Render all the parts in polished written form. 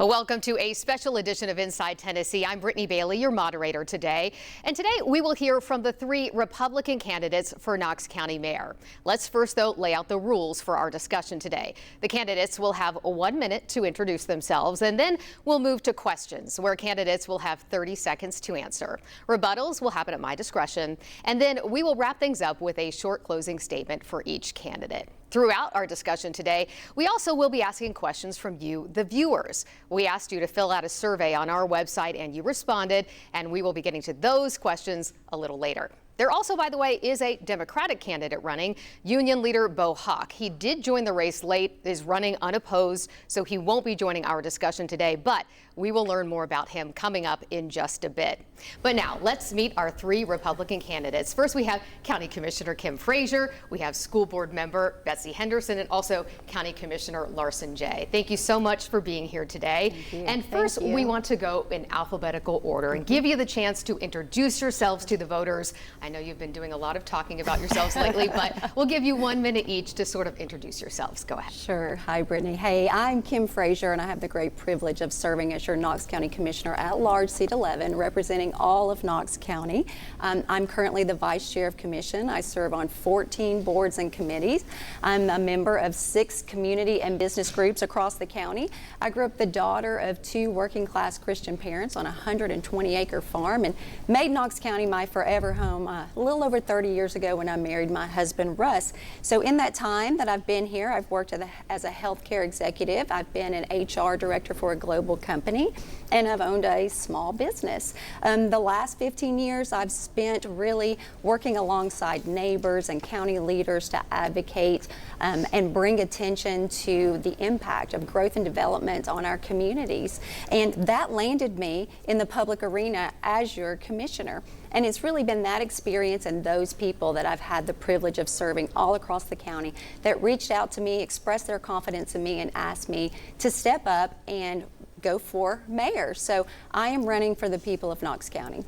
Well, welcome to a special edition of Inside Tennessee. I'm Brittany Bailey, your moderator today. And today we will hear from the three Republican candidates for Knox County Mayor. Let's first, though, lay out the rules for our discussion today. The candidates will have 1 minute to introduce themselves, and then we'll move to questions, where candidates will have 30 seconds to answer. Rebuttals will happen at my discretion, and then we will wrap things up with a short closing statement for each candidate. Throughout our discussion today, we also will be asking questions from you, the viewers. We asked you to fill out a survey on our website and you responded, and we will be getting to those questions a little later. There also, by the way, is a Democratic candidate running, Union leader Beau Hawk. He did join the race late, is running unopposed, so he won't be joining our discussion today, but we will learn more about him coming up in just a bit. But now, let's meet our three Republican candidates. First, we have County Commissioner Kim Frazier, we have School Board Member Betsy Henderson, and also County Commissioner Larson J. Thank you so much for being here today. And first, we want to go in alphabetical order and give you the chance to introduce yourselves to the voters. I know you've been doing a lot of talking about yourselves lately, but we'll give you 1 minute each to sort of introduce yourselves. Go ahead. Sure. Hi, Brittany. Hey, I'm Kim Frazier, and I have the great privilege of serving as your Knox County Commissioner at large, seat 11, representing all of Knox County. I'm currently the Vice Chair of Commission. I serve on 14 boards and committees. I'm a member of 6 community and business groups across the county. I grew up the daughter of 2 working-class Christian parents on a 120-acre farm and made Knox County my forever home a little over 30 years ago when I married my husband, Russ. So in that time that I've been here, I've worked as a healthcare executive. I've been an HR director for a global company, and I've owned a small business. The last 15 years I've spent really working alongside neighbors and county leaders to advocate and bring attention to the impact of growth and development on our communities. And that landed me in the public arena as your commissioner. And it's really been that experience and those people that I've had the privilege of serving all across the county that reached out to me, expressed their confidence in me, and asked me to step up and go for mayor. So I am running for the people of Knox County.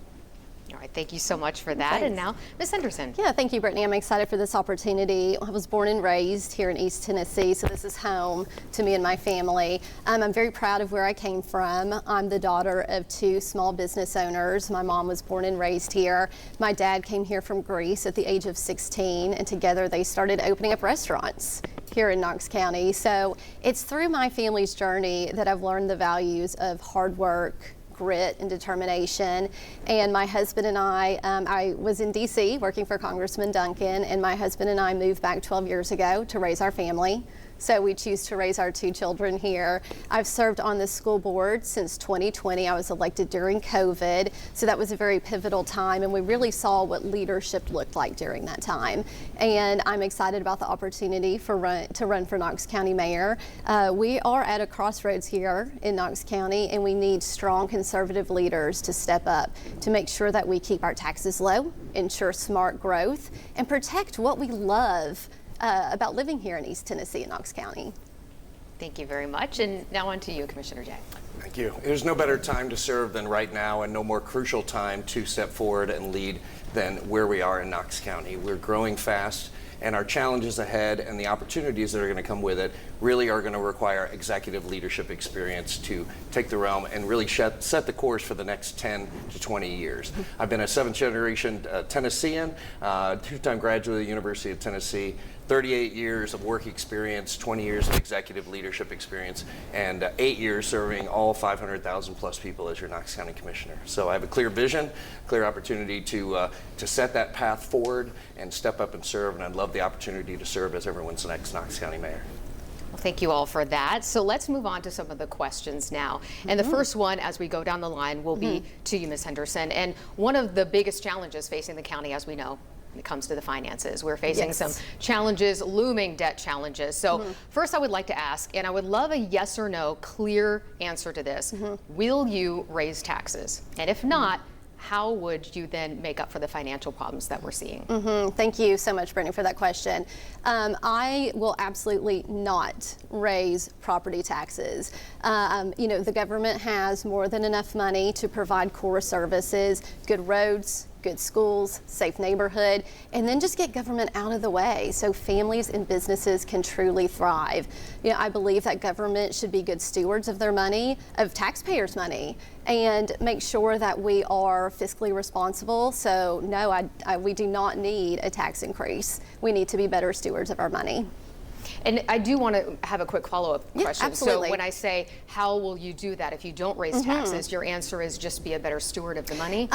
All right, thank you so much for that. Thanks. And now, Ms. Henderson. Yeah, thank you, Brittany. I'm excited for this opportunity. I was born and raised here in East Tennessee, so this is home to me and my family. I'm very proud of where I came from. I'm the daughter of 2 small business owners. My mom was born and raised here. My dad came here from Greece at the age of 16, and together they started opening up restaurants here in Knox County. So it's through my family's journey that I've learned the values of hard work, grit, and determination. And my husband and I was in D.C. working for Congressman Duncan, and my husband and I moved back 12 years ago to raise our family. So we choose to raise our 2 children here. I've served on the school board since 2020. I was elected during COVID, so that was a very pivotal time, and we really saw what leadership looked like during that time. And I'm excited about the opportunity to run for Knox County Mayor. We are at a crossroads here in Knox County, and we need strong conservative leaders to step up to make sure that we keep our taxes low, ensure smart growth, and protect what we love about living here in East Tennessee and Knox County. Thank you very much. And now on to you, Commissioner Jay. Thank you. There's no better time to serve than right now, and no more crucial time to step forward and lead than where we are in Knox County. We're growing fast, and our challenges ahead and the opportunities that are going to come with it really are going to require executive leadership experience to take the realm and really set the course for the next 10 to 20 years. I've been a 7th generation Tennessean, 2-time graduate of the University of Tennessee, 38 years of work experience, 20 years of executive leadership experience, and 8 years serving all 500,000 plus people as your Knox County Commissioner. So I have a clear vision, clear opportunity to set that path forward and step up and serve, and I'd love the opportunity to serve as everyone's next Knox County Mayor. Well, thank you all for that. So let's move on to some of the questions now. And the first one, as we go down the line, will be to you, Ms. Henderson. And one of the biggest challenges facing the county, as we know, when it comes to the finances, we're facing some challenges, looming debt challenges. So first I would like to ask, and I would love a yes or no clear answer to this, will you raise taxes? And if not, how would you then make up for the financial problems that we're seeing? Thank you so much, Brittany, for that question. I will absolutely not raise property taxes. The government has more than enough money to provide core services, good roads, good schools, safe neighborhood, and then just get government out of the way so families and businesses can truly thrive. You know, I believe that government should be good stewards of their money, of taxpayers' money, and make sure that we are fiscally responsible. So no, we do not need a tax increase. We need to be better stewards of our money. And I do want to have a quick follow-up question. Absolutely. So when I say, how will you do that if you don't raise taxes? Your answer is just be a better steward of the money?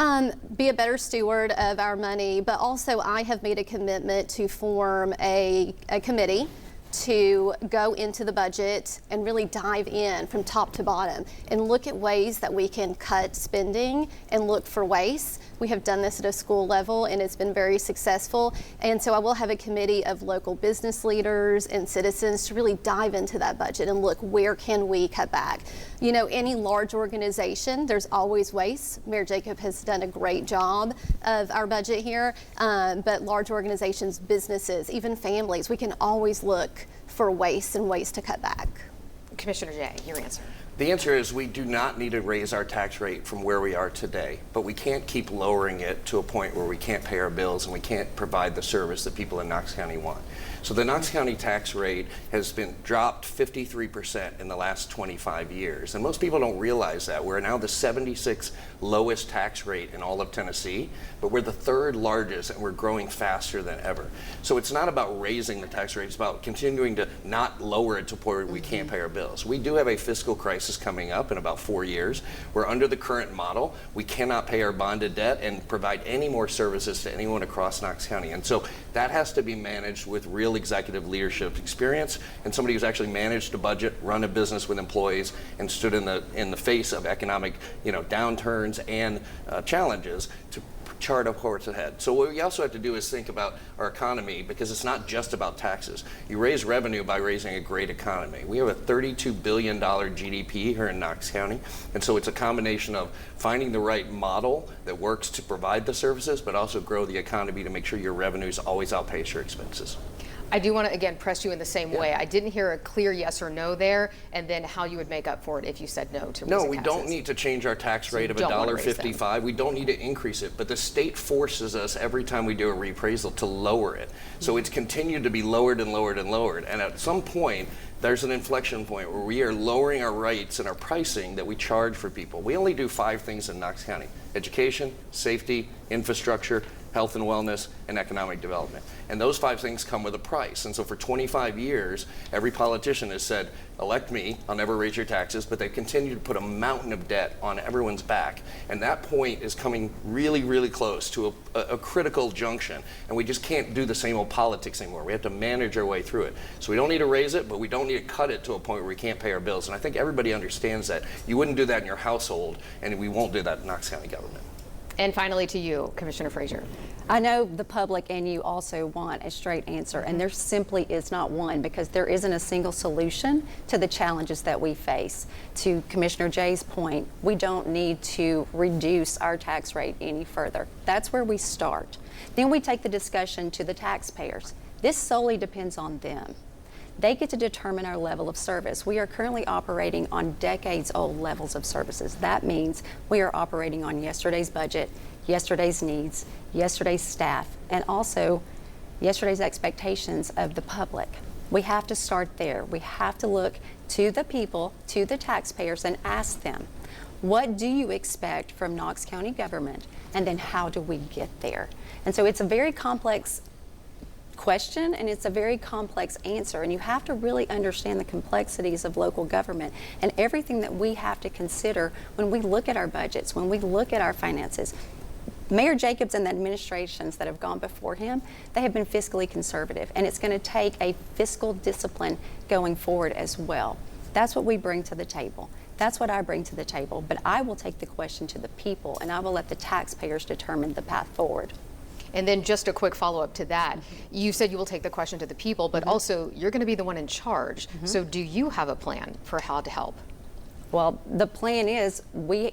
Be a better steward of our money, but also I have made a commitment to form a committee to go into the budget and really dive in from top to bottom and look at ways that we can cut spending and look for waste. We have done this at a school level and it's been very successful. And so I will have a committee of local business leaders and citizens to really dive into that budget and look, where can we cut back? You know, any large organization, there's always waste. Mayor Jacob has done a great job of our budget here, but large organizations, businesses, even families, we can always look for waste and ways to cut back. Commissioner Jay, your answer. The answer is we do not need to raise our tax rate from where we are today, but we can't keep lowering it to a point where we can't pay our bills and we can't provide the service that people in Knox County want. So the Knox County tax rate has been dropped 53% in the last 25 years. And most people don't realize that. We're now the 76th lowest tax rate in all of Tennessee, but we're the third largest and we're growing faster than ever. So it's not about raising the tax rate, it's about continuing to not lower it to a point where we can't pay our bills. We do have a fiscal crisis coming up in about 4 years. We're under the current model. We cannot pay our bonded debt and provide any more services to anyone across Knox County. And so that has to be managed with real executive leadership experience and somebody who's actually managed a budget, run a business with employees, and stood in the face of economic, downturns and challenges to chart a course ahead. So what we also have to do is think about our economy, because it's not just about taxes. You raise revenue by raising a great economy. We have a $32 billion GDP here in Knox County, and so it's a combination of finding the right model that works to provide the services, but also grow the economy to make sure your revenues always outpace your expenses. I do want to, again, press you in the same way. I didn't hear a clear yes or no there, and then how you would make up for it if you said no to raising taxes. No, we don't need to change our tax rate of $1.55. We don't need to increase it, but the state forces us every time we do a reappraisal to lower it. So it's continued to be lowered and lowered and lowered, and at some point, there's an inflection point where we are lowering our rates and our pricing that we charge for people. We only do 5 things in Knox County: education, safety, infrastructure, health and wellness, and economic development. And those 5 things come with a price. And so for 25 years, every politician has said, elect me, I'll never raise your taxes, but they continue to put a mountain of debt on everyone's back. And that point is coming really, really close to a critical junction. And we just can't do the same old politics anymore. We have to manage our way through it. So we don't need to raise it, but we don't need to cut it to a point where we can't pay our bills. And I think everybody understands that. You wouldn't do that in your household, and we won't do that in Knox County government. And finally to you, Commissioner Frazier. I know the public and you also want a straight answer, and there simply is not one, because there isn't a single solution to the challenges that we face. To Commissioner Jay's point, we don't need to reduce our tax rate any further. That's where we start. Then we take the discussion to the taxpayers. This solely depends on them. They get to determine our level of service. We are currently operating on decades-old levels of services. That means we are operating on yesterday's budget, yesterday's needs, yesterday's staff, and also yesterday's expectations of the public. We have to start there. We have to look to the people, to the taxpayers, and ask them, what do you expect from Knox County government? And then how do we get there? And so it's a very complex question, and it's a very complex answer, and you have to really understand the complexities of local government and everything that we have to consider when we look at our budgets, when we look at our finances. Mayor Jacobs and the administrations that have gone before him, they have been fiscally conservative, and it's going to take a fiscal discipline going forward as well. That's what we bring to the table. That's what I bring to the table, but I will take the question to the people, and I will let the taxpayers determine the path forward. And then just a quick follow-up to that. You said you will take the question to the people, but also you're going to be the one in charge. So do you have a plan for how to help? Well, the plan is when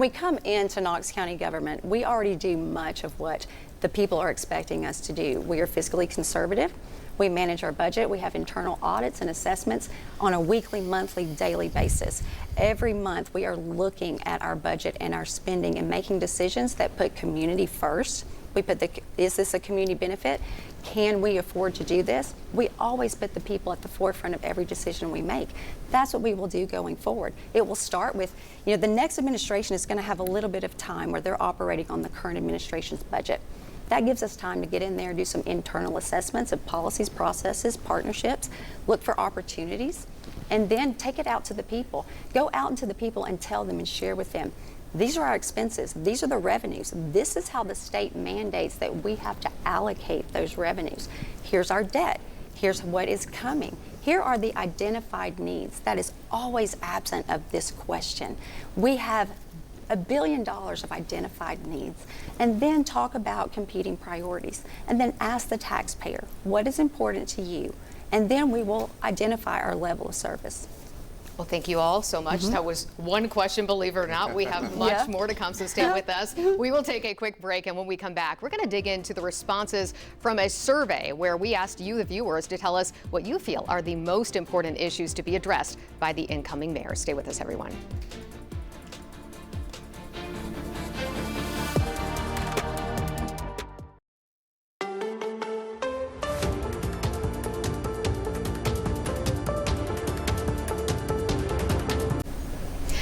we come into Knox County government, we already do much of what the people are expecting us to do. We are fiscally conservative. We manage our budget. We have internal audits and assessments on a weekly, monthly, daily basis. Every month we are looking at our budget and our spending and making decisions that put community first. We put is this a community benefit? Can we afford to do this? We always put the people at the forefront of every decision we make. That's what we will do going forward. It will start with, the next administration is going to have a little bit of time where they're operating on the current administration's budget. That gives us time to get in there, do some internal assessments of policies, processes, partnerships, look for opportunities, and then take it out to the people. Go out into the people and tell them and share with them. These are our expenses. These are the revenues. This is how the state mandates that we have to allocate those revenues. Here's our debt. Here's what is coming. Here are the identified needs. That is always absent of this question. We have $1 billion of identified needs, and then talk about competing priorities, and then ask the taxpayer, what is important to you? And then we will identify our level of service. Well, thank you all so much. That was one question, believe it or not. We have much more to come, so stay with us. We will take a quick break, and when we come back, we're going to dig into the responses from a survey where we asked you, the viewers, to tell us what you feel are the most important issues to be addressed by the incoming mayor. Stay with us, everyone.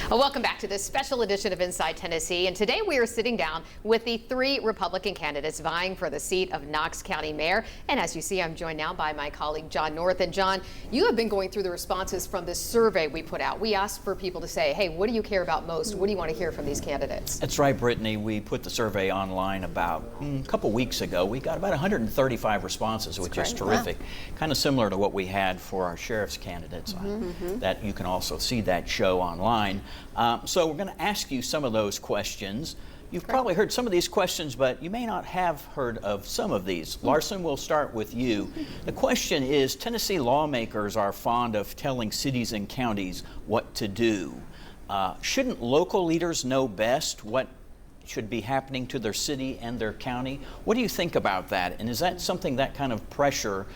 Welcome back to this special edition of Inside Tennessee, and today we are sitting down with the 3 Republican candidates vying for the seat of Knox County Mayor. And as you see, I'm joined now by my colleague John North. And John, you have been going through the responses from this survey we put out. We asked for people to say, hey, what do you care about most? What do you want to hear from these candidates? That's right, Brittany. We put the survey online about a couple weeks ago. We got about 135 responses, which is terrific. Wow. Kind of similar to what we had for our sheriff's candidates. That you can also see that show online. So we're going to ask you some of those questions. You've probably heard some of these questions, but you may not have heard of some of these. Larson, we'll start with you. The question is, Tennessee lawmakers are fond of telling cities and counties what to do. Shouldn't local leaders know best what should be happening to their city and their county? What do you think about that? And is that something, that kind of pressure,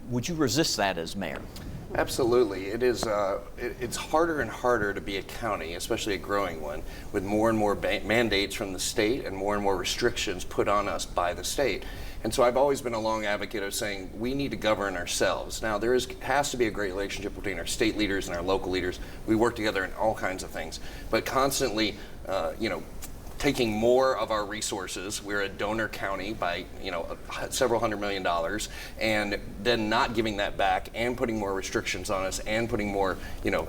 would you resist that as mayor? Absolutely. It is. It's harder and harder to be a county, especially a growing one, with more and more mandates from the state and more restrictions put on us by the state. And so I've always been a long advocate of saying we need to govern ourselves. Now, there has to be a great relationship between our state leaders and our local leaders. We work together in all kinds of things, but constantly, taking more of our resources. We're a donor county by, several $100 million, and then not giving that back and putting more restrictions on us and putting more,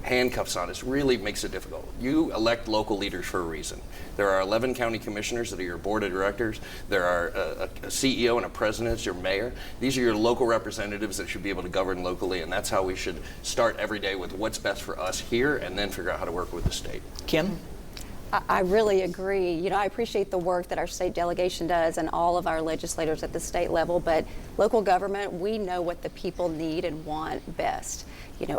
handcuffs on us really makes it difficult. You elect local leaders for a reason. There are 11 county commissioners that are your board of directors. There are a CEO and a president, your mayor. These are your local representatives that should be able to govern locally, and that's how we should start every day, with what's best for us here, and then figure out how to work with the state. Kim? I really agree. I appreciate the work that our state delegation does and all of our legislators at the state level, but local government, we know what the people need and want best.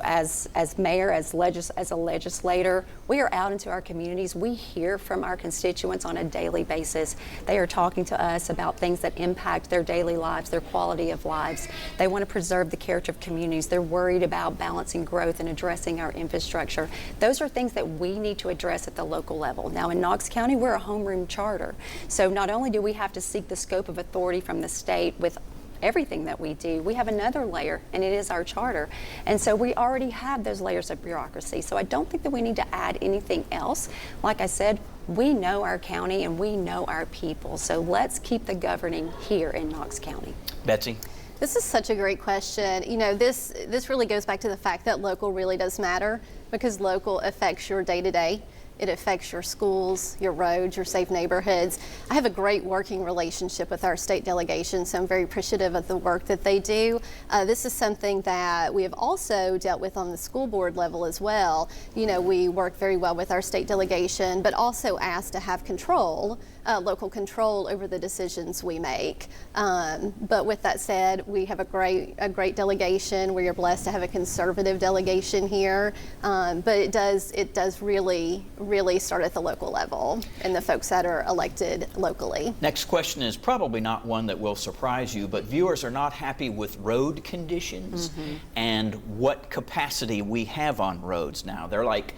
As mayor, as a legislator, we are out into our communities. We hear from our constituents on a daily basis. They are talking to us about things that impact their daily lives, their quality of lives. They want to preserve the character of communities. They're worried about balancing growth and addressing our infrastructure. Those are things that we need to address at the local level. Now, in Knox County, we're a homeroom charter. So not only do we have to seek the scope of authority from the state with everything that we do, we have another layer, and it is our charter. And so we already have those layers of bureaucracy. So I don't think that we need to add anything else. Like I said, we know our county and we know our people. So let's keep the governing here in Knox County. Betsy? This is such a great question. This really goes back to the fact that local really does matter, because local affects your day-to-day. It affects your schools, your roads, your safe neighborhoods. I have a great working relationship with our state delegation, so I'm very appreciative of the work that they do. This is something that we have also dealt with on the school board level as well. We work very well with our state delegation, but also asked to have control local control over the decisions we make. But with that said, we have a great delegation. We are blessed to have a conservative delegation here. But it does really start at the local level and the folks that are elected locally. Next question is probably not one that will surprise you, but viewers are not happy with road conditions and what capacity we have on roads now. They're like,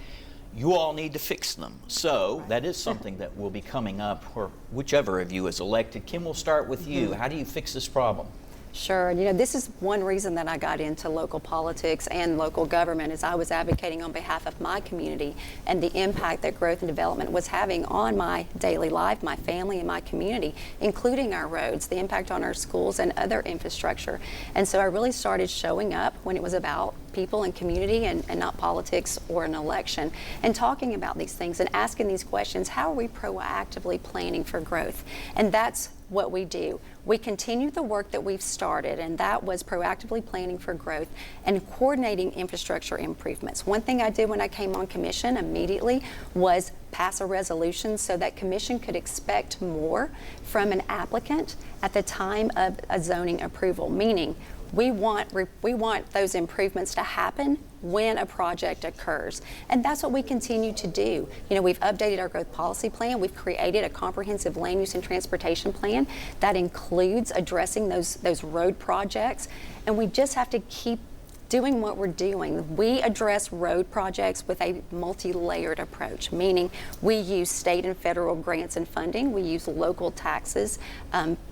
you all need to fix them. So that is something that will be coming up for whichever of you is elected. Kim, we'll start with you. How do you fix this problem? Sure. You know, this is one reason that I got into local politics and local government, is I was advocating on behalf of my community and the impact that growth and development was having on my daily life, my family, and my community, including our roads, the impact on our schools and other infrastructure. And so I really started showing up when it was about people and community and not politics or an election, and talking about these things and asking these questions. How are we proactively planning for growth? And that's what we do. We continue the work that we've started, and that was proactively planning for growth and coordinating infrastructure improvements. One thing I did when I came on commission immediately was pass a resolution so that commission could expect more from an applicant at the time of a zoning approval, meaning we want those improvements to happen when a project occurs. And that's what we continue to do. You know, we've updated our growth policy plan. We've created a comprehensive land use and transportation plan that includes addressing those road projects. And we just have to keep doing what we're doing. We address road projects with a multi-layered approach, meaning we use state and federal grants and funding. We use local taxes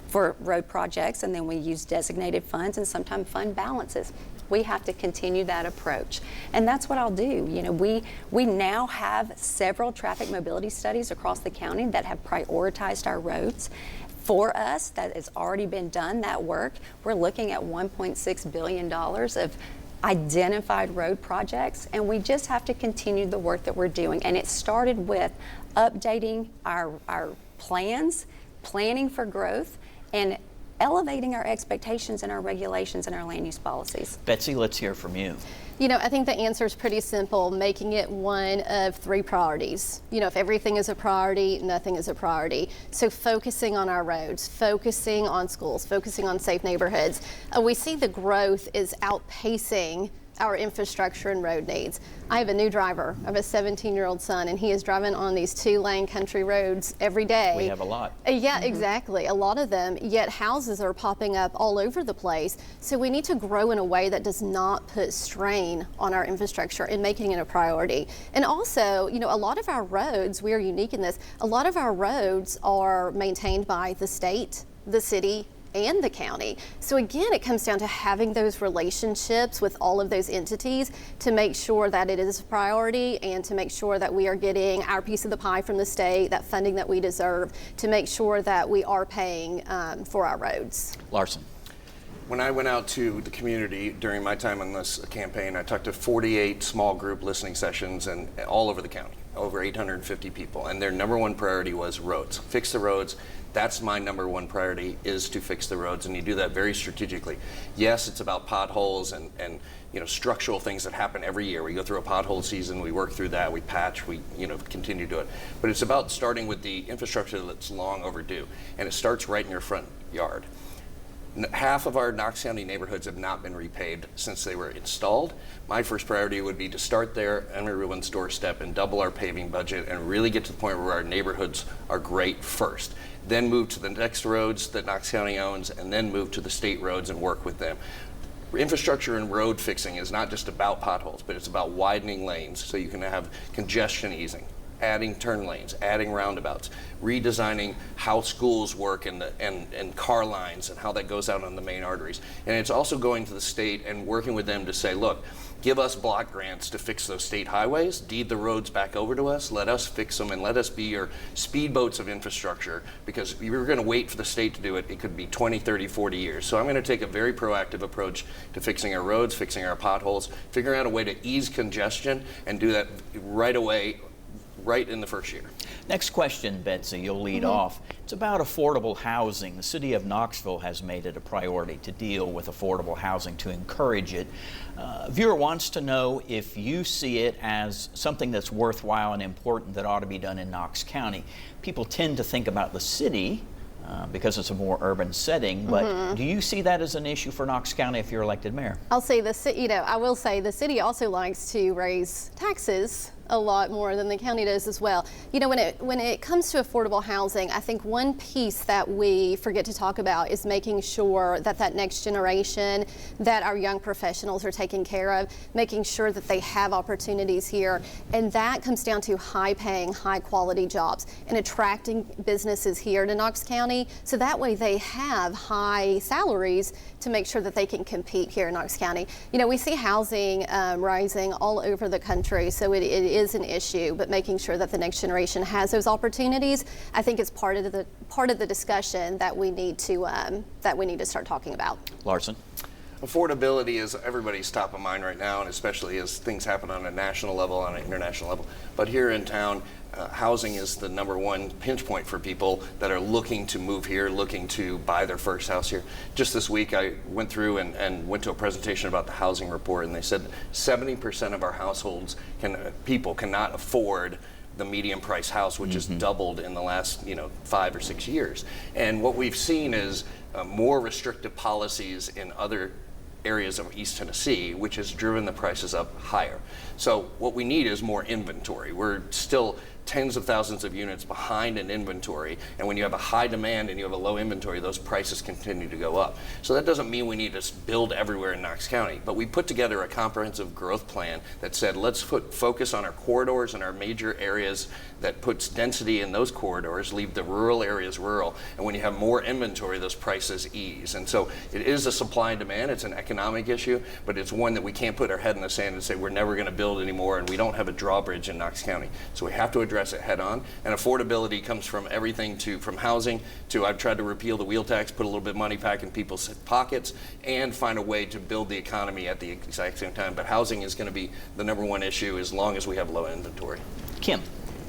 for road projects, and then we use designated funds and sometimes fund balances. We have to continue that approach, and that's what I'll do. You know, we now have several traffic mobility studies across the county that have prioritized our roads. For us, that has already been done, that work. We're looking at $1.6 billion of identified road projects, and we just have to continue the work that we're doing. And it started with updating our plans, planning for growth, and elevating our expectations and our regulations and our land use policies. Betsy, let's hear from you. You know, I think the answer is pretty simple, making it one of three priorities. You know, if everything is a priority, nothing is a priority. So focusing on our roads, focusing on schools, focusing on safe neighborhoods. We see the growth is outpacing our infrastructure and road needs. I have a new driver. I have a 17-year-old son, and he is driving on these 2-lane country roads every day. We have a lot. Yeah, exactly. A lot of them, yet houses are popping up all over the place. So we need to grow in a way that does not put strain on our infrastructure and making it a priority. And also, you know, a lot of our roads, we are unique in this, a lot of our roads are maintained by the state, the city, and the county. So again, it comes down to having those relationships with all of those entities to make sure that it is a priority and to make sure that we are getting our piece of the pie from the state, that funding that we deserve, to make sure that we are paying for our roads. Larson. When I went out to the community during my time on this campaign, I talked to 48 small group listening sessions and all over the county, over 850 people, and their number one priority was roads. Fix the roads. That's my number one priority, is to fix the roads, and you do that very strategically. Yes, it's about potholes and you know, structural things that happen every year. We go through a pothole season, we work through that, we patch, we continue to do it. But it's about starting with the infrastructure that's long overdue, and it starts right in your front yard. Half of our Knox County neighborhoods have not been repaved since they were installed. My first priority would be to start there on everyone's doorstep and double our paving budget and really get to the point where our neighborhoods are great first. Then move to the next roads that Knox County owns, and then move to the state roads and work with them. Infrastructure and road fixing is not just about potholes, but it's about widening lanes so you can have congestion easing, adding turn lanes, adding roundabouts, redesigning how schools work and car lines and how that goes out on the main arteries. And it's also going to the state and working with them to say, look, give us block grants to fix those state highways, deed the roads back over to us, let us fix them, and let us be your speedboats of infrastructure, because if you're going to wait for the state to do it, it could be 20, 30, 40 years. So I'm going to take a very proactive approach to fixing our roads, fixing our potholes, figuring out a way to ease congestion and do that right away, right in the first year. Next question, Betsy, you'll lead off. It's about affordable housing. The city of Knoxville has made it a priority to deal with affordable housing, to encourage it. A viewer wants to know if you see it as something that's worthwhile and important that ought to be done in Knox County. People tend to think about the city because it's a more urban setting, but do you see that as an issue for Knox County if you're elected mayor? I'll say I will say the city also likes to raise taxes a lot more than the county does as well. You know, when it comes to affordable housing, I think one piece that we forget to talk about is making sure that that next generation, that our young professionals are taken care of, making sure that they have opportunities here. And that comes down to high-paying, high-quality jobs and attracting businesses here to Knox County, so that way they have high salaries to make sure that they can compete here in Knox County. You know, we see housing rising all over the country, so it is an issue, but making sure that the next generation has those opportunities, I think is part of the discussion that we need to start talking about. Larson? Affordability is everybody's top of mind right now, and especially as things happen on a national level, on an international level. But here in town, housing is the #1 pinch point for people that are looking to move here, looking to buy their first house here. Just this week, I went through and went to a presentation about the housing report, and they said 70% of our households people cannot afford the median price house, which has doubled in the last 5 or 6 years. And what we've seen is more restrictive policies in other areas of East Tennessee, which has driven the prices up higher. So what we need is more inventory. We're still tens of thousands of units behind in inventory, and when you have a high demand and you have a low inventory, those prices continue to go up. So that doesn't mean we need to build everywhere in Knox County, but we put together a comprehensive growth plan that said let's focus on our corridors and our major areas that puts density in those corridors, leave the rural areas rural, and when you have more inventory, those prices ease. And so it is a supply and demand, it's an economic issue, but it's one that we can't put our head in the sand and say we're never going to build anymore, and we don't have a drawbridge in Knox County. So we have to address it head on, and affordability comes from everything from housing to I've tried to repeal the wheel tax, put a little bit of money back in people's pockets, and find a way to build the economy at the exact same time. But housing is going to be the #1 issue as long as we have low inventory. Kim?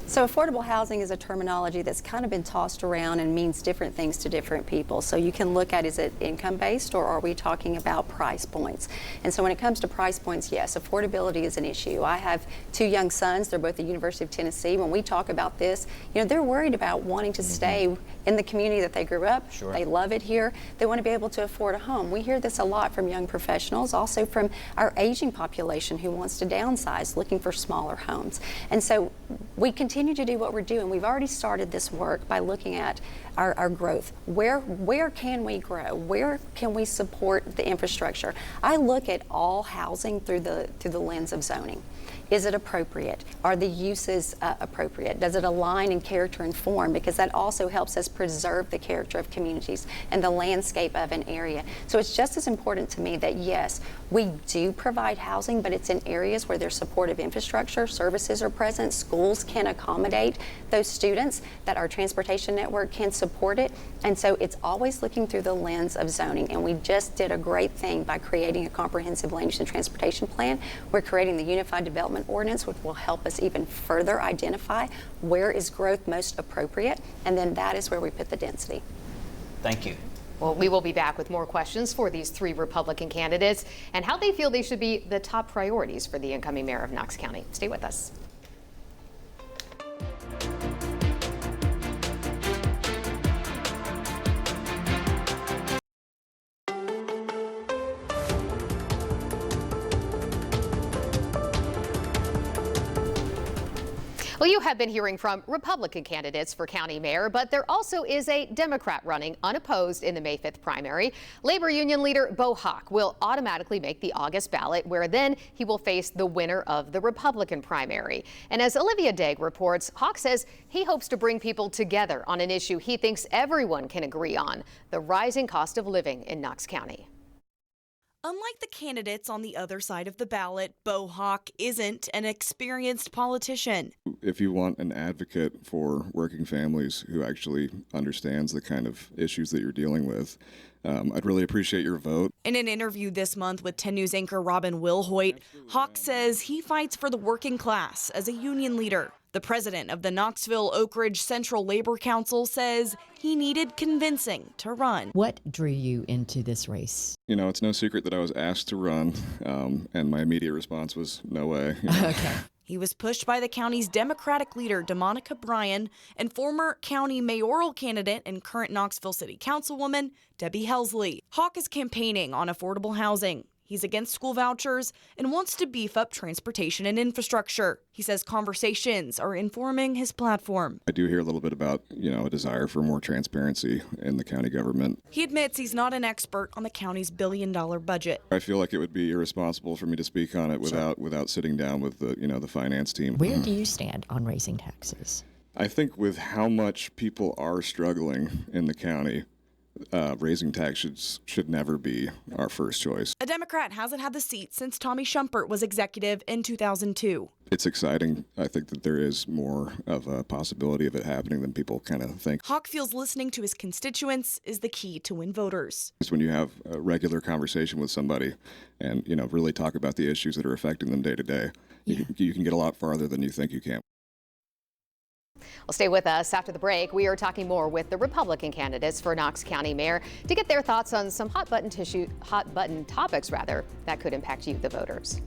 So affordable housing is a terminology that's kind of been tossed around and means different things to different people. So you can look at, is it income-based or are we talking about price points? And so when it comes to price points, yes, affordability is an issue. I have 2 young sons, they're both at the University of Tennessee. When we talk about this, they're worried about wanting to stay in the community that they grew up. Sure. They love it here. They want to be able to afford a home. We hear this a lot from young professionals, also from our aging population who wants to downsize, looking for smaller homes. And so we continue to do what we're doing. We've already started this work by looking at our growth. Where can we grow? Where can we support the infrastructure? I look at all housing through the lens of zoning. Is it appropriate? Are the uses appropriate? Does it align in character and form? Because that also helps us preserve the character of communities and the landscape of an area. So it's just as important to me that yes, we do provide housing, but it's in areas where there's supportive infrastructure, services are present, schools can accommodate those students, that our transportation network can support it. And so it's always looking through the lens of zoning. And we just did a great thing by creating a comprehensive land use and transportation plan. We're creating the Unified Development Ordinance, which will help us even further identify where is growth most appropriate, and then that is where we put the density. Thank you. Well, we will be back with more questions for these 3 Republican candidates and how they feel they should be the top priorities for the incoming mayor of Knox County. Stay with us. Well, you have been hearing from Republican candidates for county mayor, but there also is a Democrat running unopposed in the May 5th primary. Labor union leader Beau Hawk will automatically make the August ballot, where then he will face the winner of the Republican primary. And as Olivia Degg reports, Hawk says he hopes to bring people together on an issue he thinks everyone can agree on: the rising cost of living in Knox County. Unlike the candidates on the other side of the ballot, Beau Hawk isn't an experienced politician. If you want an advocate for working families who actually understands the kind of issues that you're dealing with, I'd really appreciate your vote. In an interview this month with 10 News anchor Robin Wilhoit, Hawk says he fights for the working class as a union leader. The president of the Knoxville Oak Ridge Central Labor Council says he needed convincing to run. What drew you into this race? You know, it's no secret that I was asked to run, and my immediate response was, no way. You know? Okay. He was pushed by the county's Democratic leader, DeMonica Bryan, and former county mayoral candidate and current Knoxville City Councilwoman, Debbie Helsley. Hawk is campaigning on affordable housing. He's against school vouchers and wants to beef up transportation and infrastructure. He says conversations are informing his platform. I do hear a little bit about, you know, a desire for more transparency in the county government. He admits he's not an expert on the county's billion-dollar budget. I feel like it would be irresponsible for me to speak on it without sitting down with the finance team. Where do you stand on raising taxes? I think with how much people are struggling in the county, raising taxes should never be our first choice. A Democrat hasn't had the seat since Tommy Shumpert was executive in 2002. It's exciting. I think that there is more of a possibility of it happening than people kind of think. Hawk feels listening to his constituents is the key to win voters. It's when you have a regular conversation with somebody and, you know, really talk about the issues that are affecting them day to day, you can get a lot farther than you think you can. Well, stay with us. After the break, we are talking more with the Republican candidates for Knox County Mayor to get their thoughts on some hot button topics that could impact you, the voters.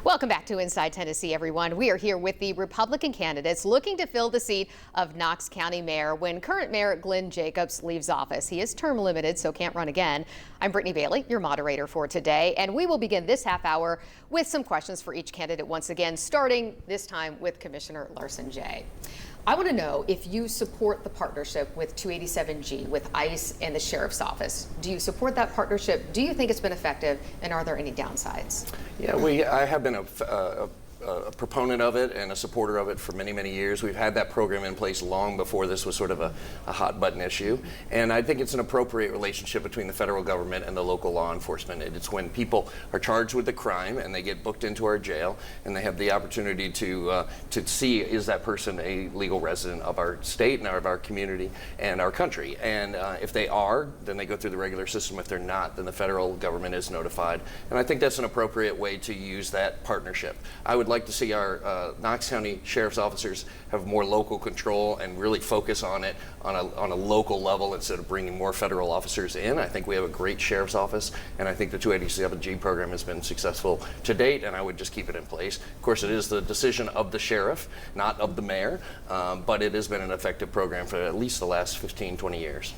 Welcome back to Inside Tennessee, everyone. We are here with the Republican candidates looking to fill the seat of Knox County Mayor when current Mayor Glenn Jacobs leaves office. He is term limited, so can't run again. I'm Brittany Bailey, your moderator for today, and we will begin this half hour with some questions for each candidate once again, starting this time with Commissioner Larson J. I want to know if you support the partnership with 287G, with ICE and the Sheriff's Office. Do you support that partnership? Do you think it's been effective? And are there any downsides? Yeah, I have been a proponent of it and a supporter of it for many, many years. We've had that program in place long before this was sort of a hot button issue. And I think it's an appropriate relationship between the federal government and the local law enforcement. It's when people are charged with a crime and they get booked into our jail and they have the opportunity to see, is that person a legal resident of our state and of our community and our country? And if they are, then they go through the regular system. If they're not, then the federal government is notified. And I think that's an appropriate way to use that partnership. I would like to see our Knox County Sheriff's officers have more local control and really focus on it on a local level instead of bringing more federal officers in. I think we have a great Sheriff's office, and I think the 287G program has been successful to date, and I would just keep it in place. Of course, it is the decision of the sheriff, not of the mayor, but it has been an effective program for at least the last 15, 20 years.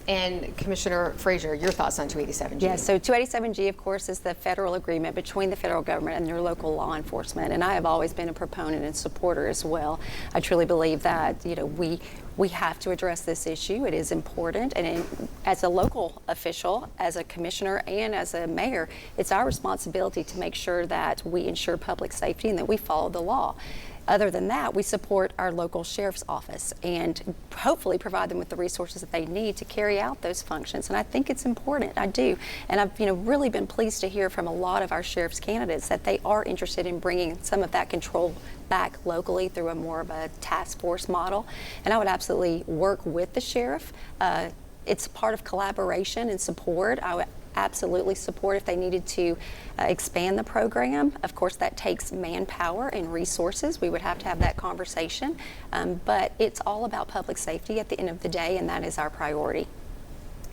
And Commissioner Frazier, your thoughts on 287G? Yes, so 287G, of course, is the federal agreement between the federal government and their local law enforcement. And I have always been a proponent and supporter as well. I truly believe that, you know, we have to address this issue. It is important. And as a local official, as a commissioner, and as a mayor, it's our responsibility to make sure that we ensure public safety and that we follow the law. Other than that, we support our local sheriff's office and hopefully provide them with the resources that they need to carry out those functions. And I think it's important. I do. And I've really been pleased to hear from a lot of our sheriff's candidates that they are interested in bringing some of that control back locally through a more of a task force model. And I would absolutely work with the sheriff. It's part of collaboration and support. I would absolutely support if they needed to expand the program. Of course, that takes manpower and resources. We would have to have that conversation. But it's all about public safety at the end of the day, and that is our priority.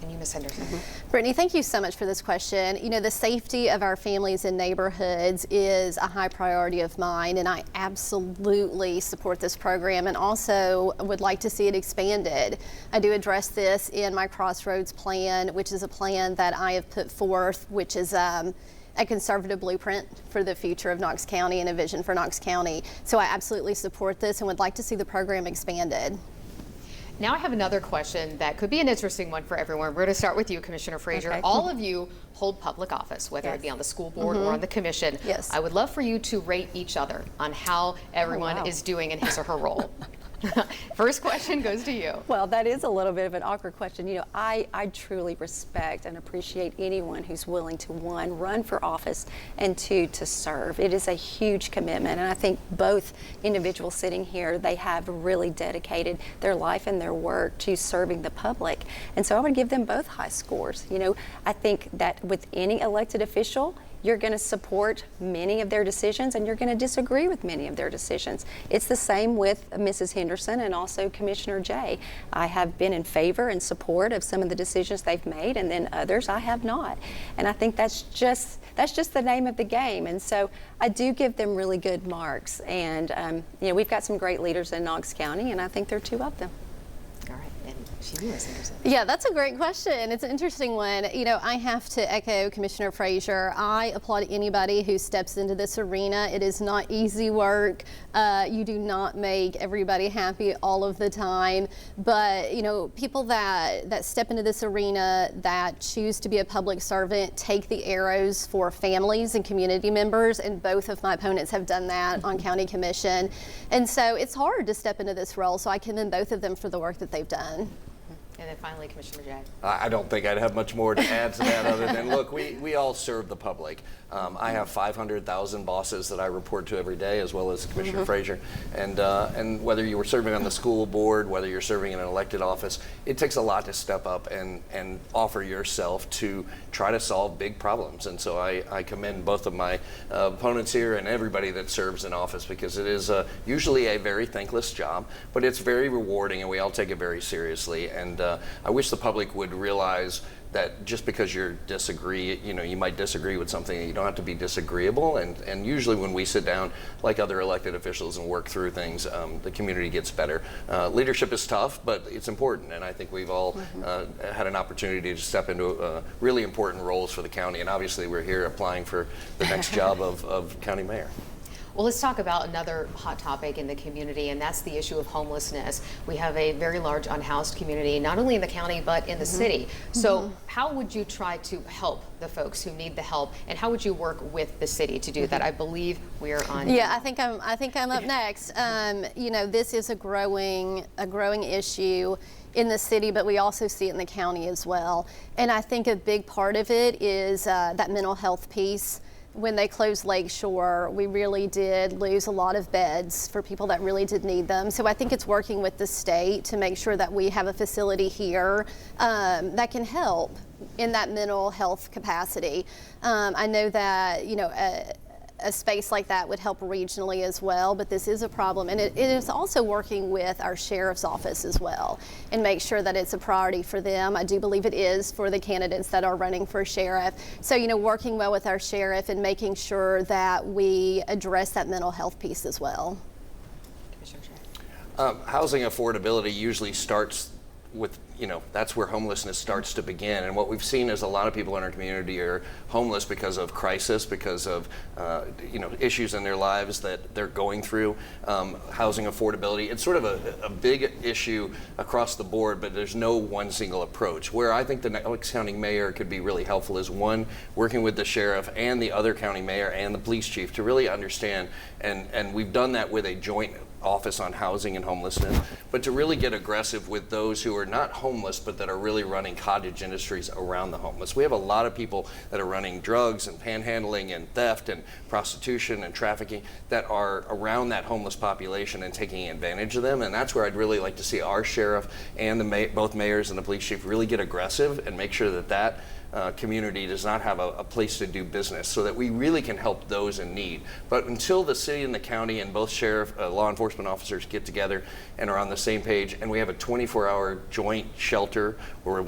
And you, Ms. Henderson. Brittany, thank you so much for this question. You know, the safety of our families and neighborhoods is a high priority of mine, and I absolutely support this program and also would like to see it expanded. I do address this in my Crossroads plan, which is a plan that I have put forth, which is a conservative blueprint for the future of Knox County and a vision for Knox County. So I absolutely support this and would like to see the program expanded. Now I have another question that could be an interesting one for everyone. We're going to start with you, Commissioner Frazier. Okay. All of you hold public office, whether it be on the school board or on the commission. Yes. I would love for you to rate each other on how everyone is doing in his or her role. First question goes to you. Well, that is a little bit of an awkward question. You know, I truly respect and appreciate anyone who's willing to, one, run for office, and two, to serve. It is a huge commitment, and I think both individuals sitting here, they have really dedicated their life and their work to serving the public. And so I would give them both high scores. You know, I think that with any elected official, you're going to support many of their decisions and you're going to disagree with many of their decisions. It's the same with Mrs. Henderson and also Commissioner Jay. I have been in favor and support of some of the decisions they've made, and then others I have not. And I think that's just the name of the game. And so I do give them really good marks. And you know, we've got some great leaders in Knox County, and I think there are two of them. All right, and Ms. Henderson. Yeah, that's a great question. It's an interesting one. You know, I have to echo Commissioner Frazier. I applaud anybody who steps into this arena. It is not easy work. You do not make everybody happy all of the time. But, you know, people that step into this arena, that choose to be a public servant, take the arrows for families and community members. And both of my opponents have done that on County Commission. And so it's hard to step into this role. So I commend both of them for the work that they've done. And then finally, Commissioner Jay. I don't think I'd have much more to add to that other than, look, we all serve the public. I have 500,000 bosses that I report to every day, as well as Commissioner Frazier. And whether you were serving on the school board, whether you're serving in an elected office, it takes a lot to step up and offer yourself to try to solve big problems. And so I commend both of my opponents here and everybody that serves in office, because it is usually a very thankless job, but it's very rewarding, and we all take it very seriously. And I wish the public would realize that just because you might disagree with something, you don't have to be disagreeable. And usually when we sit down like other elected officials and work through things, the community gets better. Leadership is tough, but it's important. And I think we've all had an opportunity to step into really important roles for the county. And obviously we're here applying for the next job of county mayor. Well, let's talk about another hot topic in the community, and that's the issue of homelessness. We have a very large unhoused community, not only in the county, but in the city. So how would you try to help the folks who need the help, and how would you work with the city to do that? I believe we are on. Yeah, I think I'm up next. You know, this is a growing issue in the city, but we also see it in the county as well. And I think a big part of it is that mental health piece. When they closed Lakeshore, we really did lose a lot of beds for people that really did need them. So I think it's working with the state to make sure that we have a facility here that can help in that mental health capacity. I know that, you know, a space like that would help regionally as well, but this is a problem. And it is also working with our sheriff's office as well and make sure that it's a priority for them. I do believe it is for the candidates that are running for sheriff. So, you know, working well with our sheriff and making sure that we address that mental health piece as well. Housing affordability usually starts with, you know, that's where homelessness starts to begin. And what we've seen is a lot of people in our community are homeless because of crisis, because of, you know, issues in their lives that they're going through. Housing affordability, it's sort of a big issue across the board, but there's no one single approach. Where I think the Knox County mayor could be really helpful is, one, working with the sheriff and the other county mayor and the police chief to really understand, and we've done that with a joint office on housing and homelessness, but to really get aggressive with those who are not homeless but that are really running cottage industries around the homeless. We have a lot of people that are running drugs and panhandling and theft and prostitution and trafficking that are around that homeless population and taking advantage of them, and that's where I'd really like to see our sheriff and both mayors and the police chief really get aggressive and make sure that community does not have a place to do business, so that we really can help those in need. But until the city and the county and both sheriff, law enforcement officers get together and are on the same page, and we have a 24-hour joint shelter where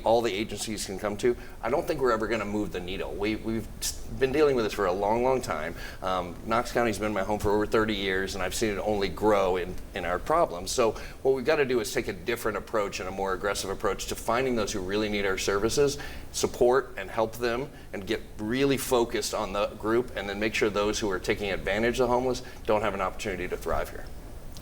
all the agencies can come to, I don't think we're ever going to move the needle. We've been dealing with this for a long, long time. Knox County's been my home for over 30 years, and I've seen it only grow in our problems. So what we've got to do is take a different approach and a more aggressive approach to finding those who really need our services, support and help them, and get really focused on the group, and then make sure those who are taking advantage of the homeless don't have an opportunity to thrive here.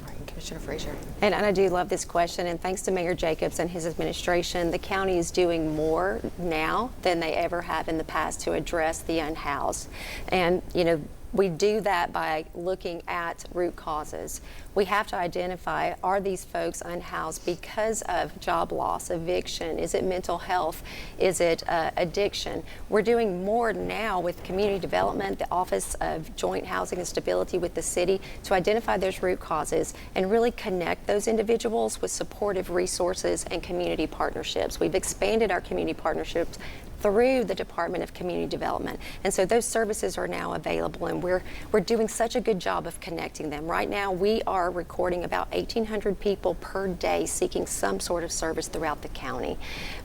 All right, Commissioner Frazier. And I do love this question, and thanks to Mayor Jacobs and his administration, the county is doing more now than they ever have in the past to address the unhoused. And, you know, we do that by looking at root causes. we have to identify, are these folks unhoused because of job loss, eviction? Is it mental health? Is it addiction? We're doing more now with community development, the Office of Joint Housing and Stability with the city, to identify those root causes and really connect those individuals with supportive resources and community partnerships. We've expanded our community partnerships through the Department of Community Development. And so those services are now available, and we're doing such a good job of connecting them. Right now, we are recording about 1,800 people per day seeking some sort of service throughout the county.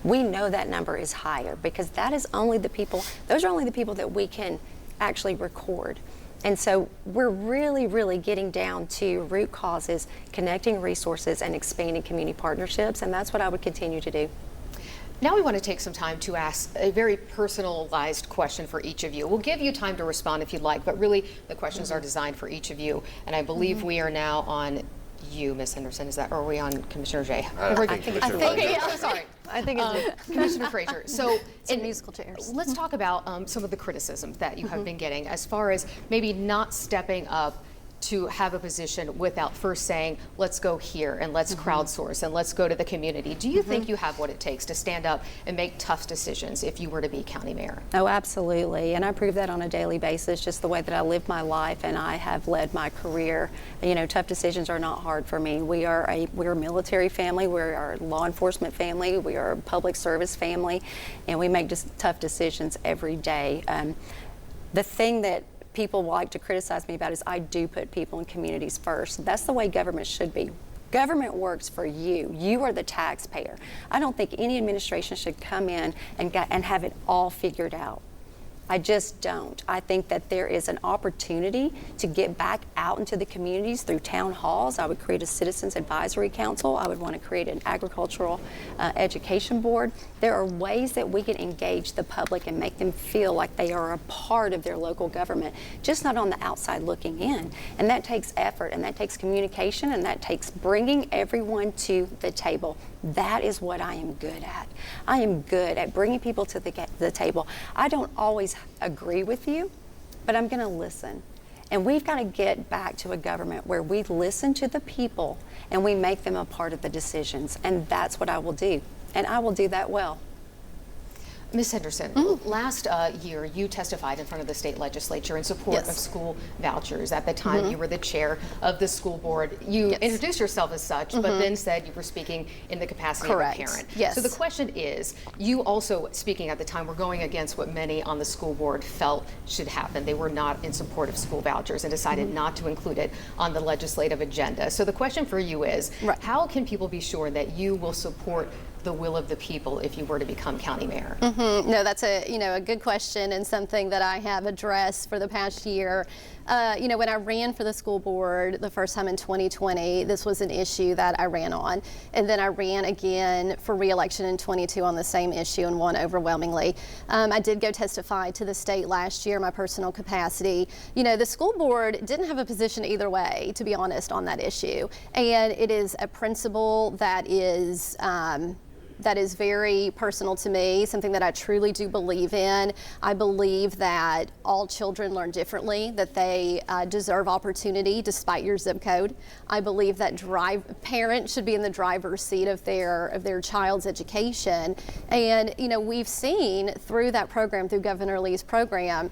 We know that number is higher because that is only the people, those are only the people that we can actually record. And so we're really, really getting down to root causes, connecting resources, and expanding community partnerships, and that's what I would continue to do. Now we want to take some time to ask a very personalized question for each of you. We'll give you time to respond if you'd like, but really the questions are designed for each of you. And I believe we are now on you, Ms. Henderson. Is that, or are we on Commissioner Jay? I think it's Okay, yeah, I'm sorry. I think it's Commissioner Frazier. So in musical chairs. Let's talk about some of the criticism that you have been getting as far as maybe not stepping up to have a position without first saying, let's go here and let's crowdsource and let's go to the community. Do you think you have what it takes to stand up and make tough decisions if you were to be county mayor? Oh, absolutely. And I prove that on a daily basis, just the way that I live my life and I have led my career. You know, tough decisions are not hard for me. We're a military family, we're a law enforcement family, we are a public service family, and we make just tough decisions every day. The thing that people like to criticize me about is I do put people and communities first. That's the way government should be. Government works for you. You are the taxpayer. I don't think any administration should come in and have it all figured out. I just don't. I think that there is an opportunity to get back out into the communities through town halls. I would create a citizens advisory council. I would want to create an agricultural education board. There are ways that we can engage the public and make them feel like they are a part of their local government, just not on the outside looking in. And that takes effort, and that takes communication, and that takes bringing everyone to the table. That is what I am good at. I am good at bringing people to the table. I don't always agree with you, but I'm going to listen. And we've got to get back to a government where we listen to the people and we make them a part of the decisions. And that's what I will do. And I will do that well. Ms. Henderson, last year you testified in front of the state legislature in support of school vouchers. At the time you were the chair of the school board. You introduced yourself as such, but then said you were speaking in the capacity of a parent. Yes. So the question is, you also, speaking at the time, were going against what many on the school board felt should happen. They were not in support of school vouchers and decided not to include it on the legislative agenda. So the question for you is, how can people be sure that you will support the will of the people if you were to become county mayor? No, that's a good question and something that I have addressed for the past year. When I ran for the school board the first time in 2020, this was an issue that I ran on. And then I ran again for re-election in 22 on the same issue and won overwhelmingly. I did go testify to the state last year in my personal capacity. You know, the school board didn't have a position either way, to be honest, on that issue. And it is a principle that is very personal to me, something that I truly do believe in. I believe that all children learn differently, that they deserve opportunity despite your zip code. I believe that parents should be in the driver's seat of their child's education. And, we've seen through that program, through Governor Lee's program,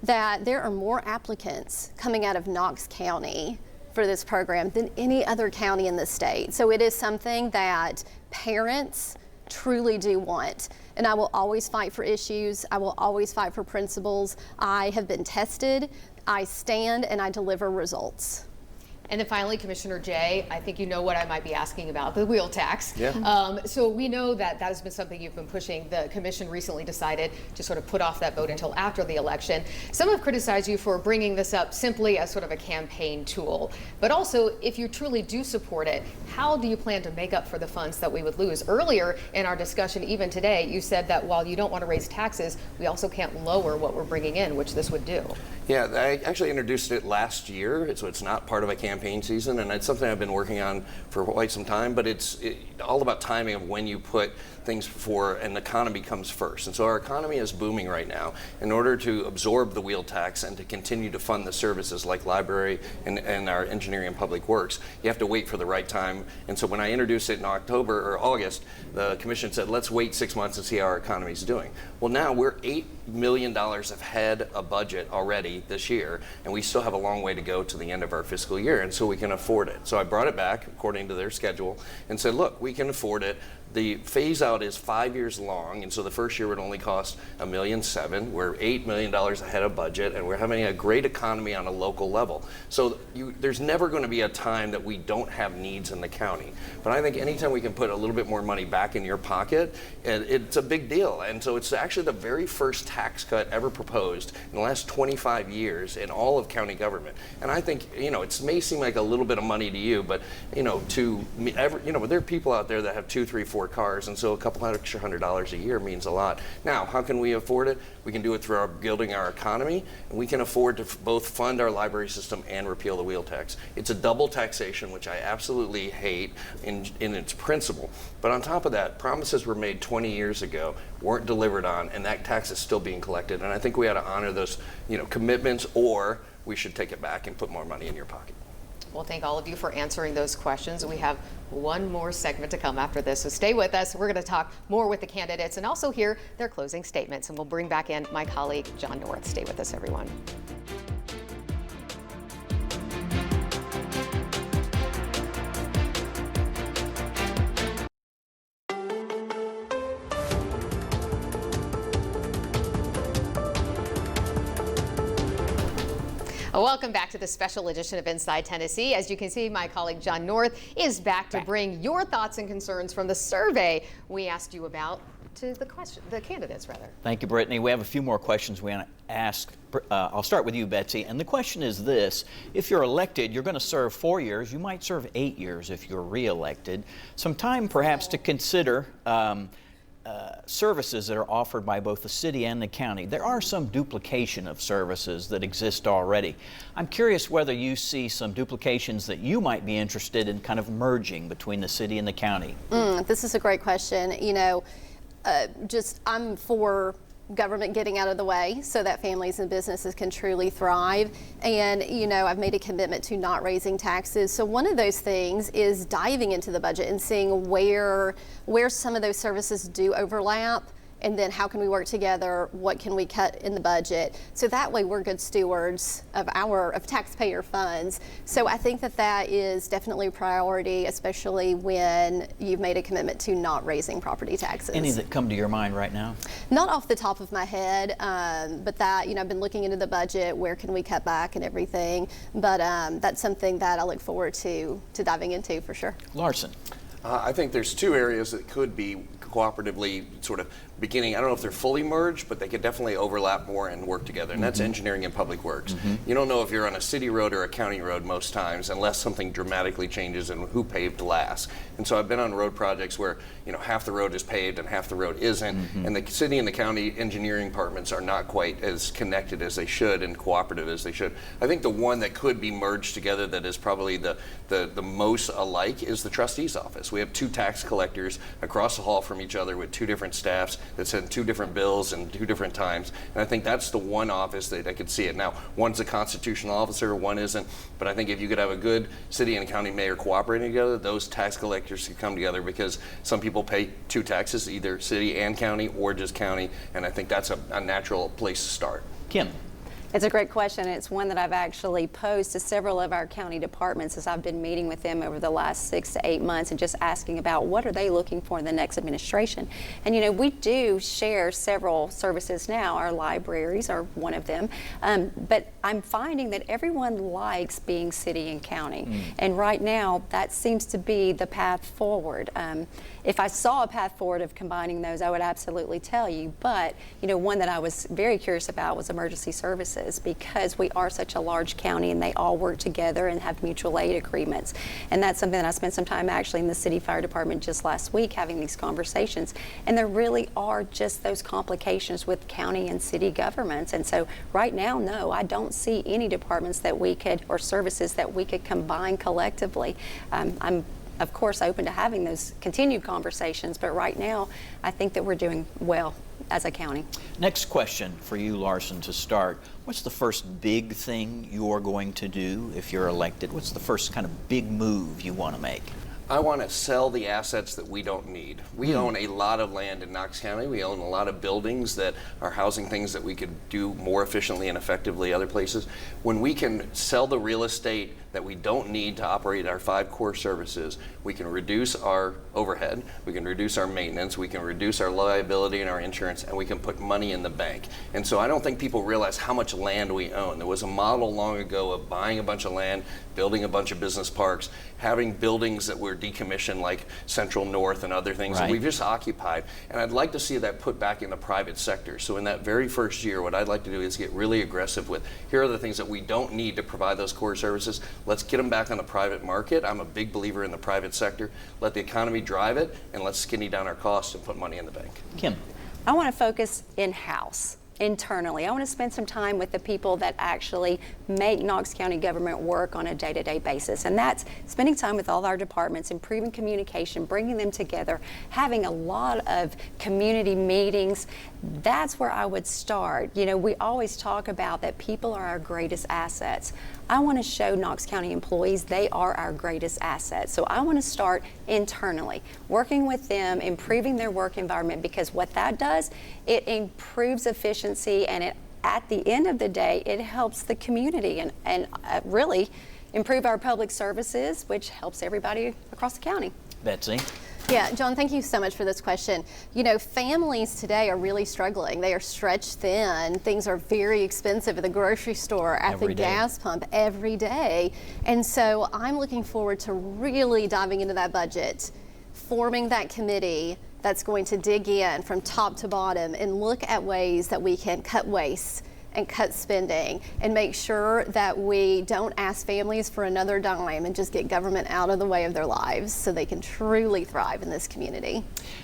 that there are more applicants coming out of Knox County for this program than any other county in the state. So it is something that parents truly do want. And I will always fight for issues. I will always fight for principles. I have been tested. I stand and I deliver results. And then finally, Commissioner Jay, I think you know what I might be asking about, the wheel tax. So we know that has been something you've been pushing. The commission recently decided to sort of put off that vote until after the election. Some have criticized you for bringing this up simply as sort of a campaign tool. But also, if you truly do support it, how do you plan to make up for the funds that we would lose? Earlier in our discussion, even today, you said that while you don't want to raise taxes, we also can't lower what we're bringing in, which this would do. Yeah, I actually introduced it last year, so it's not part of a campaign campaign season, and it's something I've been working on for quite some time, but it's all about timing of when you put things before an economy comes first. And so our economy is booming right now. In order to absorb the wheel tax and to continue to fund the services like library and our engineering and public works, you have to wait for the right time. And so when I introduced it in October or August, the commission said, let's wait 6 months and see how our economy is doing. Well, now we're $8 million ahead of budget already this year, and we still have a long way to go to the end of our fiscal year, and so we can afford it. So I brought it back according to their schedule and said, look, we can afford it. The phase out is 5 years long, and so the first year would only cost $1.7 million. We're $8 million ahead of budget, and we're having a great economy on a local level. So there's never going to be a time that we don't have needs in the county. But I think anytime we can put a little bit more money back in your pocket, it's a big deal. And so it's actually the very first tax cut ever proposed in the last 25 years in all of county government. And I think, it may seem like a little bit of money to you, but there are people out there that have 2, 3, 4 cars, and so a couple extra $100 a year means a lot. Now, how can we afford it? We can do it through building our economy, and we can afford to both fund our library system and repeal the wheel tax. It's a double taxation, which I absolutely hate in its principle. But on top of that, promises were made 20 years ago, weren't delivered on, and that tax is still being collected. And I think we ought to honor those, commitments, or we should take it back and put more money in your pocket. Well, thank all of you for answering those questions. We have one more segment to come after this, so stay with us. We're going to talk more with the candidates and also hear their closing statements, and we'll bring back in my colleague, John North. Stay with us, everyone. Welcome back to the special edition of Inside Tennessee. As you can see, my colleague John North is back to bring your thoughts and concerns from the survey we asked you about to the candidates, rather. Thank you, Brittany. We have a few more questions we want to ask. I'll start with you, Betsy. And the question is this: if you're elected, you're going to serve 4 years. You might serve 8 years if you're re-elected. Some time, perhaps, to consider services that are offered by both the city and the county. There are some duplication of services that exist already. I'm curious whether you see some duplications that you might be interested in kind of merging between the city and the county. This is a great question. I'm for government getting out of the way so that families and businesses can truly thrive. And, I've made a commitment to not raising taxes. So one of those things is diving into the budget and seeing where some of those services do overlap. And then how can we work together? What can we cut in the budget? So that way we're good stewards of taxpayer funds. So I think that is definitely a priority, especially when you've made a commitment to not raising property taxes. Any that come to your mind right now? Not off the top of my head, but that, I've been looking into the budget, where can we cut back and everything. But that's something that I look forward to diving into for sure. Larson. I think there's 2 areas that could be cooperatively sort of beginning. I don't know if they're fully merged, but they could definitely overlap more and work together, and that's engineering and public works. You don't know if you're on a city road or a county road most times unless something dramatically changes in who paved last. And so I've been on road projects where half the road is paved and half the road isn't, and the city and the county engineering departments are not quite as connected as they should and cooperative as they should. I think the one that could be merged together that is probably the most alike is the trustee's office. We have 2 tax collectors across the hall from each other with 2 different staffs that send 2 different bills and 2 different times. And I think that's the one office that I could see it. Now, one's a constitutional officer, one isn't. But I think if you could have a good city and county mayor cooperating together, those tax collectors could come together, because some people pay 2 taxes, either city and county or just county. And I think that's a natural place to start. Kim. It's a great question. It's one that I've actually posed to several of our county departments as I've been meeting with them over the last 6 to 8 months and just asking about what are they looking for in the next administration. And we do share several services now. Our libraries are one of them. But I'm finding that everyone likes being city and county. And right now, that seems to be the path forward. If I saw a path forward of combining those, I would absolutely tell you. But, one that I was very curious about was emergency services. services because we are such a large county and they all work together and have mutual aid agreements. And that's something that I spent some time actually in the city fire department just last week having these conversations. And there really are just those complications with county and city governments. And so right now, no, I don't see any departments that we could, or services that we could combine collectively. I'm of course open to having those continued conversations, but right now I think that we're doing well as a county. Next question for you, Larson, to start. What's the first big thing you're going to do if you're elected? What's the first kind of big move you want to make? I want to sell the assets that we don't need. We own a lot of land in Knox County. We own a lot of buildings that are housing things that we could do more efficiently and effectively other places. When we can sell the real estate that we don't need to operate our 5 core services, we can reduce our overhead, we can reduce our maintenance, we can reduce our liability and our insurance, and we can put money in the bank. And so I don't think people realize how much land we own. There was a model long ago of buying a bunch of land, building a bunch of business parks, having buildings that were decommissioned like Central North and other things that we've just occupied. And I'd like to see that put back in the private sector. So in that very first year, what I'd like to do is get really aggressive with, here are the things that we don't need to provide those core services. Let's get them back on the private market. I'm a big believer in the private sector. Let the economy drive it, and let's skinny down our costs and put money in the bank. Kim. I want to focus in-house, internally. I want to spend some time with the people that actually make Knox County government work on a day-to-day basis. And that's spending time with all our departments, improving communication, bringing them together, having a lot of community meetings. That's where I would start. You know, we always talk about that people are our greatest assets. I want to show Knox County employees they are our greatest assets. So I want to start internally, working with them, improving their work environment, because what that does, it improves efficiency, and it, at the end of the day, it helps the community and really improve our public services, which helps everybody across the county. Betsy. Yeah, John, thank you so much for this question. You know, families today are really struggling. They are stretched thin. Things are very expensive at the grocery store, at the gas pump, every day. And so I'm looking forward to really diving into that budget, forming that committee that's going to dig in from top to bottom and look at ways that we can cut waste and cut spending and make sure that we don't ask families for another dime and just get government out of the way of their lives so they can truly thrive in this community.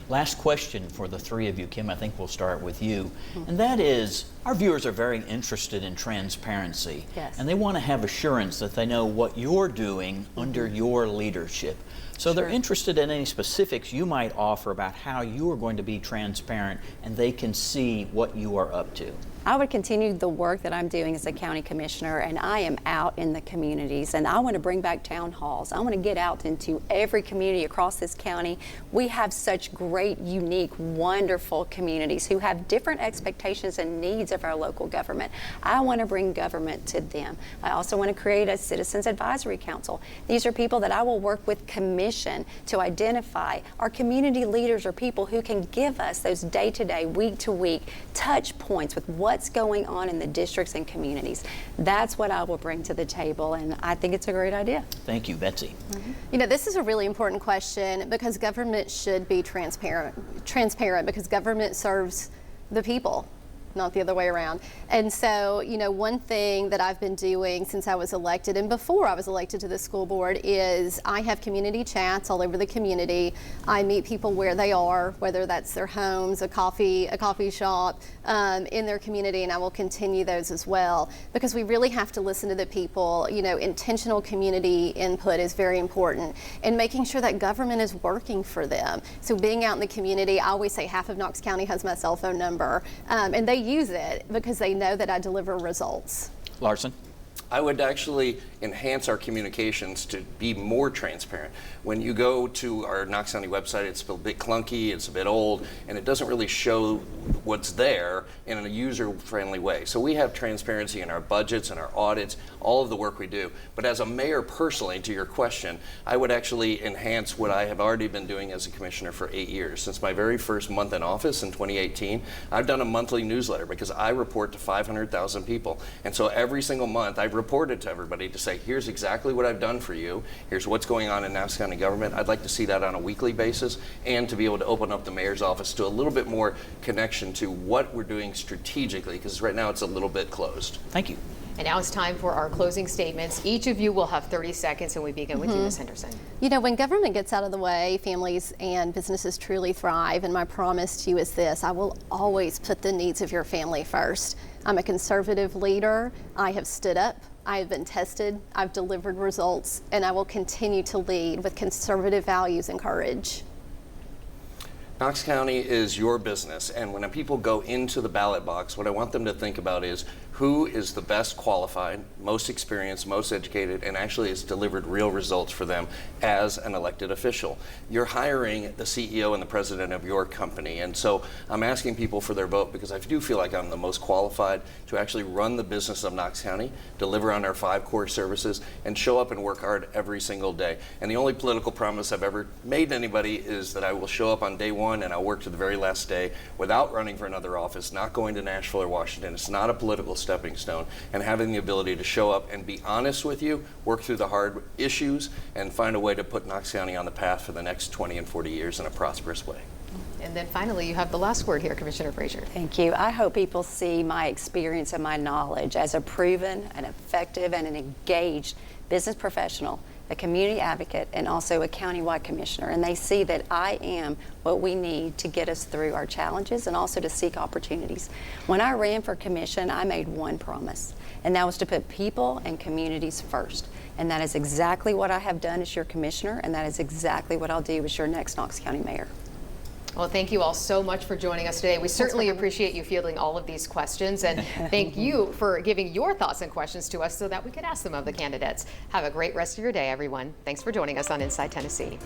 Last question for the three of you. Kim, I think we'll start with you. And that is, our viewers are very interested in transparency. Yes. And they want to have assurance that they know what you're doing under your leadership. So they're interested in any specifics you might offer about how you are going to be transparent and they can see what you are up to. I would continue the work that I'm doing as a county commissioner, and I am out in the communities, and I want to bring back town halls. I want to get out into every community across this county. We have such great, unique, wonderful communities who have different expectations and needs of our local government. I want to bring government to them. I also want to create a Citizens Advisory Council. These are people that I will work with commission to identify. Our community leaders are people who can give us those day-to-day, week-to-week touch points with what's going on in the districts and communities. That's what I will bring to the table, and I think it's a great idea. Thank you, Betsy. You know, this is a really important question because government should be transparent because government serves the people, not the other way around. And so, you know, one thing that I've been doing since I was elected and before I was elected to the school board is I have community chats all over the community. I meet people where they are, whether that's their homes, a coffee shop, in their community, and I will continue those as well because we really have to listen to the people. You know, intentional community input is very important and making sure that government is working for them. So being out in the community, I always say half of Knox County has my cell phone number, and they use it because they know that I deliver results. Larson. I would actually enhance our communications to be more transparent. When you go to our Knox County website, it's a bit clunky, it's a bit old, and it doesn't really show what's there in a user-friendly way. So we have transparency in our budgets and our audits, all of the work we do. But as a mayor personally, to your question, I would actually enhance what I have already been doing as a commissioner for 8 years. Since my very first month in office in 2018, I've done a monthly newsletter because I report to 500,000 people. And so every single month I've reported to everybody to say, say, here's exactly what I've done for you, here's what's going on in Knox County government. I'd like to see that on a weekly basis, and to be able to open up the mayor's office to a little bit more connection to what we're doing strategically, because right now it's a little bit closed. Thank you. And now it's time for our closing statements. Each of you will have 30 seconds, and we begin with you, Ms. Henderson. You know, when government gets out of the way, families and businesses truly thrive. And my promise to you is this: I will always put the needs of your family first. I'm a conservative leader. I have stood up. I have been tested. I've delivered results, and I will continue to lead with conservative values and courage. Knox County is your business, and when people go into the ballot box, what I want them to think about is who is the best qualified, most experienced, most educated, and actually has delivered real results for them as an elected official. You're hiring the CEO and the president of your company, and so I'm asking people for their vote because I do feel like I'm the most qualified to actually run the business of Knox County, deliver on our 5 core services, and show up and work hard every single day. And the only political promise I've ever made to anybody is that I will show up on day 1 and I'll work to the very last day without running for another office, not going to Nashville or Washington. It's not a political stepping stone, and having the ability to show up and be honest with you, work through the hard issues, and find a way to put Knox County on the path for the next 20 and 40 years in a prosperous way. And then finally, you have the last word here, Commissioner Frazier. Thank you. I hope people see my experience and my knowledge as a proven, an effective, and an engaged business professional, a community advocate, and also a countywide commissioner. And they see that I am what we need to get us through our challenges and also to seek opportunities. When I ran for commission, I made one promise, and that was to put people and communities first. And that is exactly what I have done as your commissioner, and that is exactly what I'll do as your next Knox County mayor. Well, thank you all so much for joining us today. We certainly appreciate you fielding all of these questions, and thank you for giving your thoughts and questions to us so that we could ask them of the candidates. Have a great rest of your day, everyone. Thanks for joining us on Inside Tennessee.